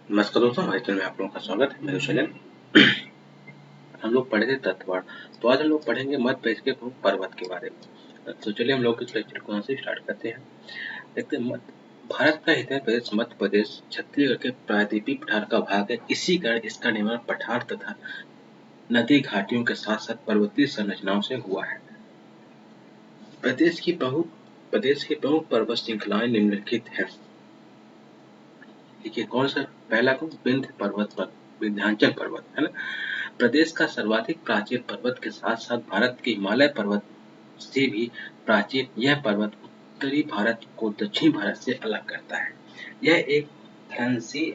नमस्कार दोस्तों, हमारे चैनल में आप लोगों का स्वागत है। मैं शैलेंद्र। हम लोग पढ़े थे तत्ववाद, तो आज हम लोग पढ़ेंगे मध्य प्रदेश के प्रमुख पर्वत के बारे में। तो चलिए हम लोग इस लेक्चर को यहाँ से स्टार्ट करते हैं। देखते हैं, भारत का हिमालय प्रदेश मध्य प्रदेश छत्तीसगढ़ के प्रायद्वीपीय पठार का भाग है। इसी कारण इसका निर्माण पठार तथा नदी घाटियों के साथ साथ पर्वतीय संरचनाओं से हुआ है। प्रदेश के प्रमुख पर्वत श्रृंखलाएं निम्नलिखित है। देखिए कौन सा, पहला कौन, विंध्य पर्वत पर विंध्याचल पर्वत है ना। प्रदेश का सर्वाधिक प्राचीन पर्वत के साथ साथ भारत के हिमालय पर्वत से भी प्राचीन यह पर्वत उत्तरी भारत को दक्षिणी भारत से अलग करता है। यह एक धनसी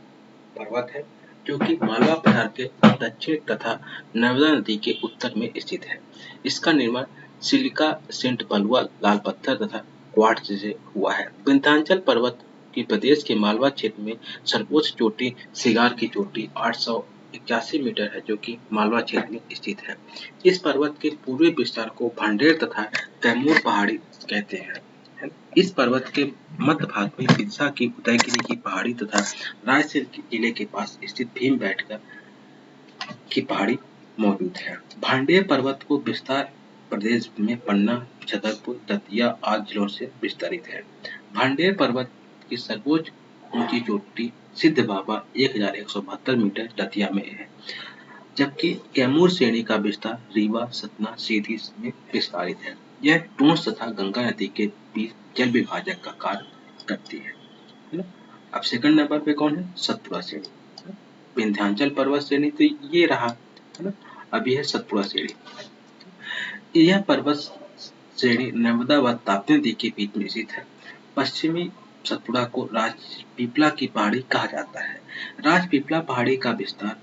पर्वत है जो कि मालवा पठार के दक्षिण तथा नर्मदा नदी के उत्तर में स्थित है। इसका निर्माण सिलिका, सिंट बलुआ, लाल पत्थर तथा क्वार्ट्ज से हुआ है। विंध्याचल पर्वत की प्रदेश के मालवा क्षेत्र में सर्वोच्च चोटी सिगार की चोटी 881 मीटर है, जो कि मालवा क्षेत्र में स्थित है। इस पर्वत के पूर्वी विस्तार को भांडेर तथा कैमूर पहाड़ी कहते हैं। इस पर्वत के मध्य भाग में बिरसा की उदयगिरी की पहाड़ी तथा रायसेन जिले के पास स्थित भीमबेटका की पहाड़ी मौजूद है। भांडेर पर्वत को विस्तार प्रदेश में पन्ना, छतरपुर, दतिया आदि जिलों से विस्तारित है। भांडेर पर्वत की सर्वोच्च ऊंची चोटी सिद्ध बाबा 1172 मीटर दतिया में है, जबकि कैमूर श्रेणी का विस्तार रीवा, सतना, सीधी में विस्तारित है। यह टोंस तथा गंगा नदी के बीच जल विभाजक का कार्य करती है ना। अब सेकंड नंबर पे कौन है, सतपुड़ा श्रेणी। विंध्याचल पर्वत श्रेणी तो ये रहा है ना। अब यह है सतपुड़ा श्रेणी। यह पर्वत श्रेणी नर्मदा व ताप्ती नदी के बीच में स्थित है। पश्चिमी सतपुड़ा को राजपीपला की पहाड़ी कहा जाता है। राजपीपला पहाड़ी का विस्तार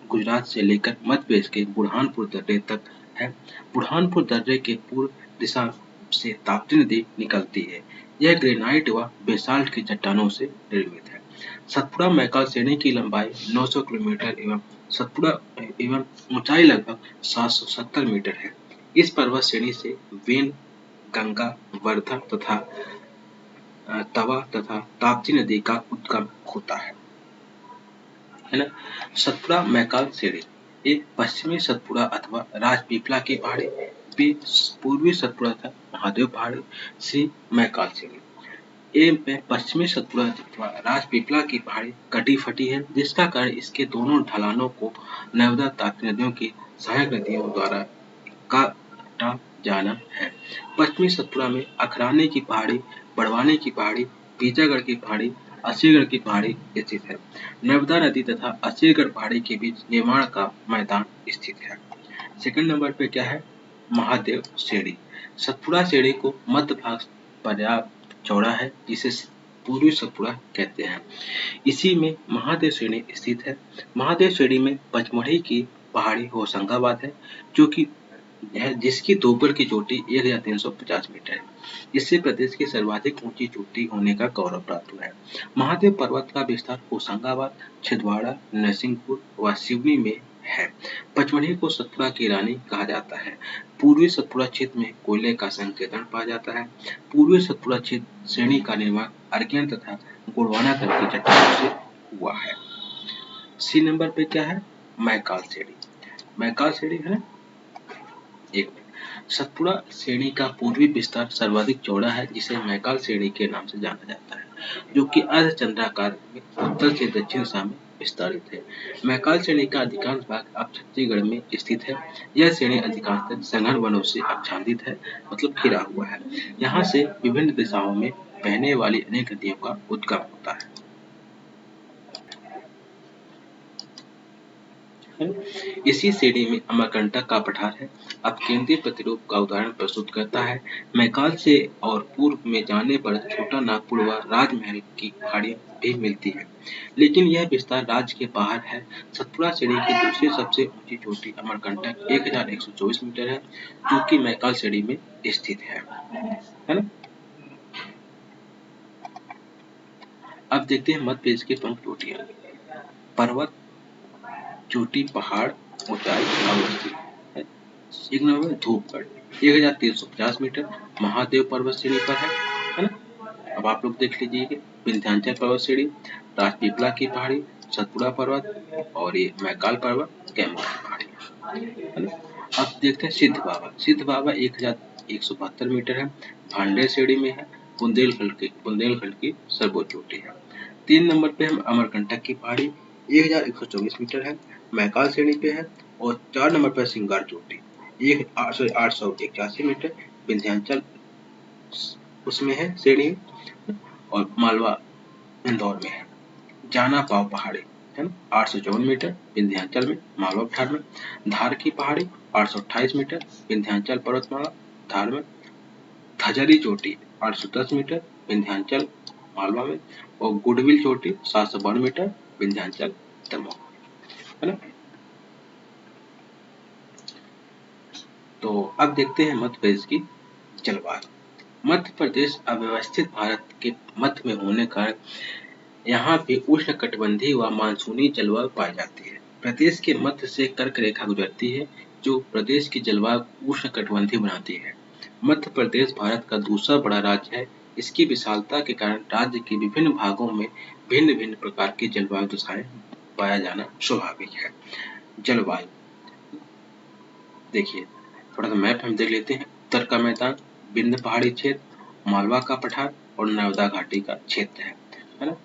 गुजरात से लेकर मध्य प्रदेश के बुरहानपुर दर्रे तक है। बुरहानपुर दर्रे के पूर्व दिशा से ताप्ती नदी निकलती है। यह ग्रेनाइट व बेसाल्ट की चट्टानों से निर्मित है। सतपुड़ा मैकाल श्रेणी की लंबाई 900 किलोमीटर एवं सतपुड़ा एवं ऊंचाई लगभग 770 मीटर है। इस पर्वत श्रेणी से वेन, गंगा, वर्धा तथा तवा तथा ताप्ती नदी का उद्गम होता है ना। सतपुड़ा मैकाल श्रेणी, एक पश्चिमी सतपुड़ा अथवा राजपीपला की पहाड़ी, बी पूर्वी सतपुड़ा तथा महादेव पहाड़ी, सी मैकाल श्रेणी। ए में पश्चिमी सतपुड़ा अथवा राजपीपला की पहाड़ी कटी फटी है, जिसका कारण इसके दोनों ढलानों को नर्मदा ताप्ती नदियों की सहायक नदियों द्वारा काटा जाना है। पश्चिमी सतपुड़ा में अखराने की पहाड़ी, बड़वानी की पहाड़ी, बीजागढ़ की पहाड़ी, असीगढ़ की पहाड़ी स्थित है। नर्मदा नदी तथा असीगढ़ पहाड़ी के बीच निर्माण का मैदान स्थित है। सेकंड नंबर पे क्या है, महादेव श्रेणी। सतपुड़ा श्रेणी को मध्य भाग पर्याप्त चौड़ा है, जिसे पूर्वी सतपुड़ा कहते हैं। इसी में महादेव श्रेणी स्थित है। महादेव श्रेणी में पचमढ़ी की पहाड़ी होशंगाबाद है, जो कि है जिसकी दोपहर की चोटी 1350 मीटर है। इससे प्रदेश की सर्वाधिक ऊंची चोटी होने का गौरव प्राप्त हुआ है। महादेव पर्वत का विस्तार होशंगाबाद, छिंदवाड़ा, नरसिंहपुर व सिवनी में है। पचमढ़ी को सतपुड़ा की रानी कहा जाता है। पूर्वी सतपुड़ा क्षेत्र में कोयले का संकेतन पाया जाता है। पूर्वी सतपुड़ा क्षेत्र श्रेणी का निर्माण अर्कियन तथा गोंडवाना तल की चट्टानों से हुआ है। सी नंबर पे क्या है, मैकाल श्रेणी। मैकाल श्रेणी है ना, एक सतपुड़ा श्रेणी का पूर्वी विस्तार सर्वाधिक चौड़ा है, जिसे मैकाल श्रेणी के नाम से जाना जाता है, जो कि अर्धचंद्राकार में उत्तर से दक्षिण दिशा में विस्तारित है। मैकाल श्रेणी का अधिकांश भाग अब छत्तीसगढ़ में स्थित है। यह श्रेणी अधिकांशतः सघन वनों से आच्छादित है, मतलब घिरा हुआ है। यहाँ से विभिन्न दिशाओं में बहने वाली अनेक नदियों का उद्गम होता है। इसी श्रेणी में अमरकंटक का पठार है। अब केंद्रीय प्रतिरूप का उदाहरण प्रस्तुत करता है। मैकाल से और पूर्व में जाने पर छोटा नागपुर व राजमहल की पहाड़ी भी मिलती है, लेकिन यह विस्तार राज्य के बाहर है। सतपुड़ा श्रेणी की दूसरी सबसे ऊंची चोटी अमरकंटक 1124 मीटर है, जो कि मैकाल श्रेणी में स्थित है ना। अब देखते हैं मध्य प्रदेश की प्रमुख चोटियां। पर्वत, चोटी, पहाड़, ऊंचाई, अवस्थित है। एक नंबर धूपगढ़ 1350 मीटर महादेव पर्वत श्रेणी पर है ना। अब आप लोग देख लीजिए विंध्याचल पर्वत श्रेणी, राजपीपला की पहाड़ी, सतपुड़ा पर्वत और ये मैकाल पर्वत, कैमूर की पहाड़ी, है ना। अब देखते हैं सिद्ध बाबा। सिद्ध बाबा 1172 मीटर है, भांडे श्रेणी में है, बुंदेलखंड की सर्वोच्च चोटी है। 3 नंबर पे हम अमरकंटक की पहाड़ी 1124 मीटर है, मैकाल श्रेणी पे है। और 4 नंबर पर सिंगार चोटी 881 मीटर, विंध्याचल उसमें है श्रेणी, और मालवा इंदौर में है। जाना पाव पहाड़ी, है ना, 854 मीटर, विंध्याचल में, मालवा पठार में। धार की पहाड़ी 828 मीटर, विंध्याचल पर्वतमाला, धार में। धजरी चोटी 810 मीटर, विंध्याचल, मालवा में। और गुडविल चोटी 752 मीटर, विंध्याचल, दमोह, है ना। तो अब देखते हैं मध्य प्रदेश की जलवायु। मध्य प्रदेश अव्यवस्थित भारत के मध्य में होने का यहाँ पे उष्णकटिबंधीय व मानसूनी जलवायु पाई जाती है। प्रदेश के मध्य से कर्क रेखा गुजरती है, जो प्रदेश की जलवायु उष्णकटिबंधीय बनाती है। मध्य प्रदेश भारत का दूसरा बड़ा राज्य है। इसकी विशालता के कारण राज्य के विभिन्न भागों में भिन्न भिन्न प्रकार की जलवायु दशाएं पाया जाना स्वाभाविक है। जलवायु देखिए, थोड़ा सा मैप हम देख लेते हैं। उत्तर का मैदान, विंध्य पहाड़ी क्षेत्र, मालवा का पठार और नर्मदा घाटी का क्षेत्र है ना।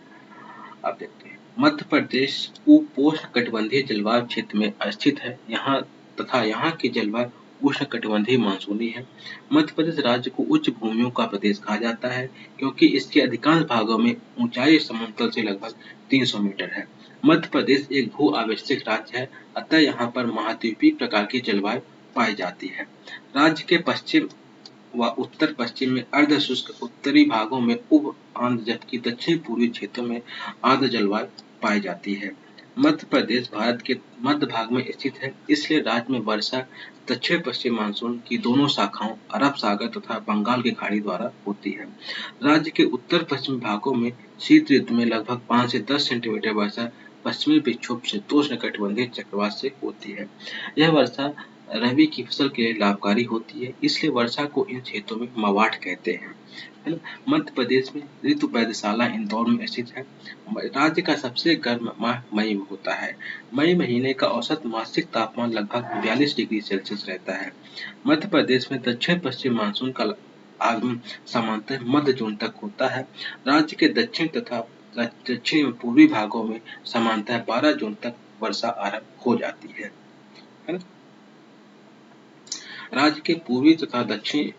अब देखते हैं, मध्य प्रदेश उपोष्णकटिबंधीय जलवायु क्षेत्र में स्थित है। यहाँ की जलवायु उष्णकटिबंधीय मानसूनी है। मध्य प्रदेश राज्य को उच्च भूमियों का प्रदेश कहा जाता है, क्योंकि इसके अधिकांश भागों में ऊंचाई समतल से लगभग 300 मीटर है। मध्य प्रदेश एक भू आवेशित राज्य है, अतः यहाँ पर महाद्वीपीय प्रकार की जलवायु पाई जाती है। राज्य के पश्चिम व उत्तर पश्चिम में अर्ध शुष्क, उत्तरी भागों में उप आर्द्र, जबकि दक्षिण पूर्वी क्षेत्रों में आर्द्र जलवायु पाई जाती है। मध्य प्रदेश भारत के मध्य भाग में स्थित है, इसलिए राज्य में वर्षा दक्षिण पश्चिम मानसून की दोनों शाखाओं अरब सागर तथा बंगाल की खाड़ी द्वारा होती है। राज्य के उत्तर पश्चिमी भागों में शीत ऋतु में लगभग 5 से 10 सेंटीमीटर वर्षा पश्चिमी विक्षोभ शीतोष्णकटिबंधीय चक्रवात से होती है। यह वर्षा रबी की फसल के लिए लाभकारी होती है, इसलिए वर्षा को इन क्षेत्रों में मवाठ कहते हैं। मध्य प्रदेश में ऋतु वेधशाला इंदौर में स्थित है। राज्य का सबसे गर्म माह मई में होता है। मई महीने का औसत मासिक तापमान लगभग 42 डिग्री सेल्सियस रहता है। मध्य प्रदेश में दक्षिण पश्चिम मानसून का आगमन सामान्यतः मध्य जून तक होता है। राज्य के दक्षिण तथा दक्षिण एवं पूर्वी भागों में सामान्यतः 12 जून तक वर्षा आरंभ हो जाती है ना। राज्य के पूर्वी तथा दक्षिण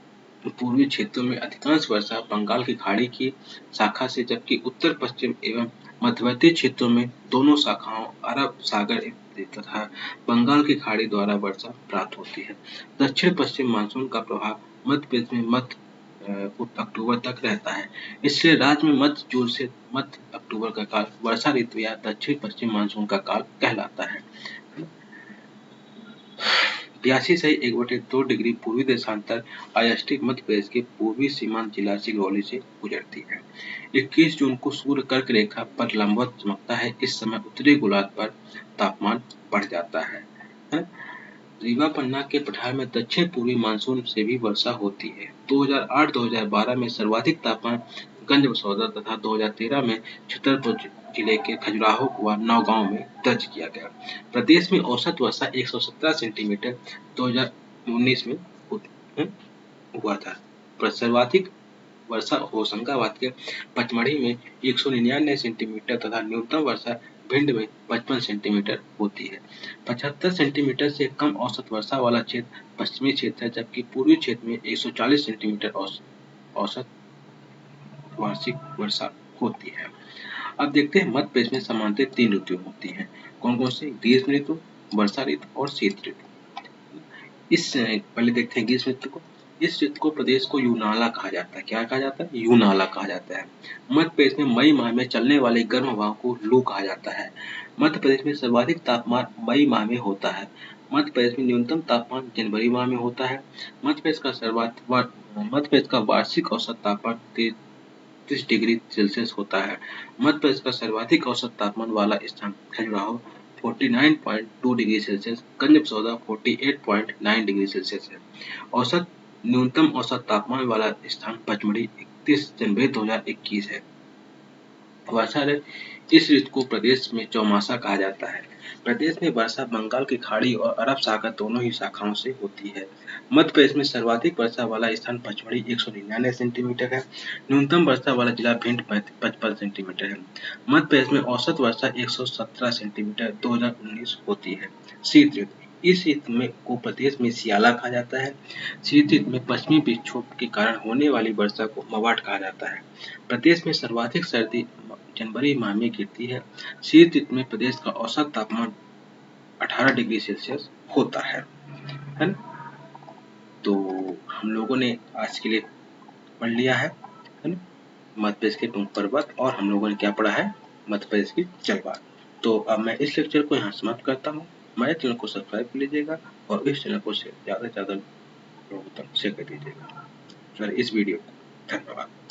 पूर्वी क्षेत्रों में अधिकांश वर्षा बंगाल की खाड़ी की शाखा से, जबकि उत्तर पश्चिम एवं मध्यवर्ती क्षेत्रों में दोनों शाखाओं अरब सागर तथा बंगाल की खाड़ी द्वारा वर्षा प्राप्त होती है। दक्षिण पश्चिम मानसून का प्रभाव मध्य प्रदेश में मध्य अक्टूबर तक रहता है, इसलिए राज्य में मध्य जून से मध्य अक्टूबर का काल वर्षा ऋतु या दक्षिण पश्चिम मानसून का काल कहलाता है। 82.1/2 डिग्री पूर्वी देशांतर आयष्टिक मध्य प्रदेश के पूर्वी सीमांत जिला सिंगरौली से गुजरती है। 21 जून को सूर्य कर्क रेखा पर लंबवत चमकता है। इस समय उत्तरी गोलार्ध पर तापमान बढ़ जाता है। रीवा पन्ना के पठार में दक्षिण पूर्वी मानसून से भी वर्षा होती है। 2008-2012 में सर्वाधिक तापमान गंज बसौदा तथा 2013 में छतरपुर जिले के खजुराहो व नौगांव में दर्ज किया गया। प्रदेश में औसत वर्षा 117 सेंटीमीटर 2019 में हुआ था। सर्वाधिक वर्षा होशंगाबाद के पचमढ़ी में 199 सेंटीमीटर तथा न्यूनतम वर्षा भिंड में 55 सेंटीमीटर होती है। 75 सेंटीमीटर से कम औसत वर्षा वाला क्षेत्र पश्चिमी क्षेत्र है, जबकि पूर्वी क्षेत्र में 140 सेंटीमीटर औसत वार्षिक वर्षा होती है। अब देखते हैं मध्य प्रदेश में सामान्यतः 3 ऋतुएं होती हैं। कौन कौन सी? ग्रीष्म ऋतु, वर्षा ऋतु और शीत ऋतु। पहले देखते हैं ग्रीष्म ऋतु को। इस ऋतु को प्रदेश को यूनाला कहा जाता है। क्या कहा जाता है? यूनाला कहा जाता है। मध्य प्रदेश में मई माह में चलने वाले गर्म हवाओं को लू कहा जाता है। मध्य प्रदेश में सर्वाधिक तापमान मई माह में होता है। मध्य प्रदेश में न्यूनतम तापमान जनवरी माह में होता है। मध्य प्रदेश का वार्षिक औसत तापमान 33 डिग्री सेल्सियस होता है। मध्य प्रदेश का सर्वाधिक औसत तापमान वाला स्थान खजुराहो 49.2 डिग्री सेल्सियस, गंज बसौदा 48.9 डिग्री सेल्सियस है। न्यूनतम औसत तापमान वाला स्थान पचमढ़ी 31 जनवरी 2021 है। वर्षा ऋतु इस ऋतु को प्रदेश में चौमासा कहा जाता है। प्रदेश में वर्षा बंगाल की खाड़ी और अरब सागर दोनों ही शाखाओं से होती है। मध्य प्रदेश में सर्वाधिक वर्षा वाला स्थान पचमढ़ी 199 सेंटीमीटर है। न्यूनतम वर्षा वाला जिला भिंड 55 सेंटीमीटर है। मध्य प्रदेश में औसत वर्षा 117 सेंटीमीटर 2019 होती है। शीत ऋतु इस ऋतु में को प्रदेश में सियाला कहा जाता है। शीत ऋतु में पश्चिमी विक्षोभ के कारण होने वाली वर्षा को मवाट कहा जाता है। प्रदेश में सर्वाधिक सर्दी जनवरी माह में गिरती है। शीत ऋतु में प्रदेश का औसत तापमान 18 डिग्री सेल्सियस होता है ना? तो हम लोगों ने आज के लिए पढ़ लिया है ना? मध्य प्रदेश के प्रमुख पर्वत और हम लोगों ने क्या पढ़ा है? मध्य प्रदेश की जलवायु। तो अब मैं इस लेक्चर को यहाँ समाप्त करता हूँ। हमारे चैनल को सब्सक्राइब कर लीजिएगा और इस चैनल को ज़्यादा से ज़्यादा लोगों तक शेयर कर दीजिएगा। इस वीडियो को धन्यवाद।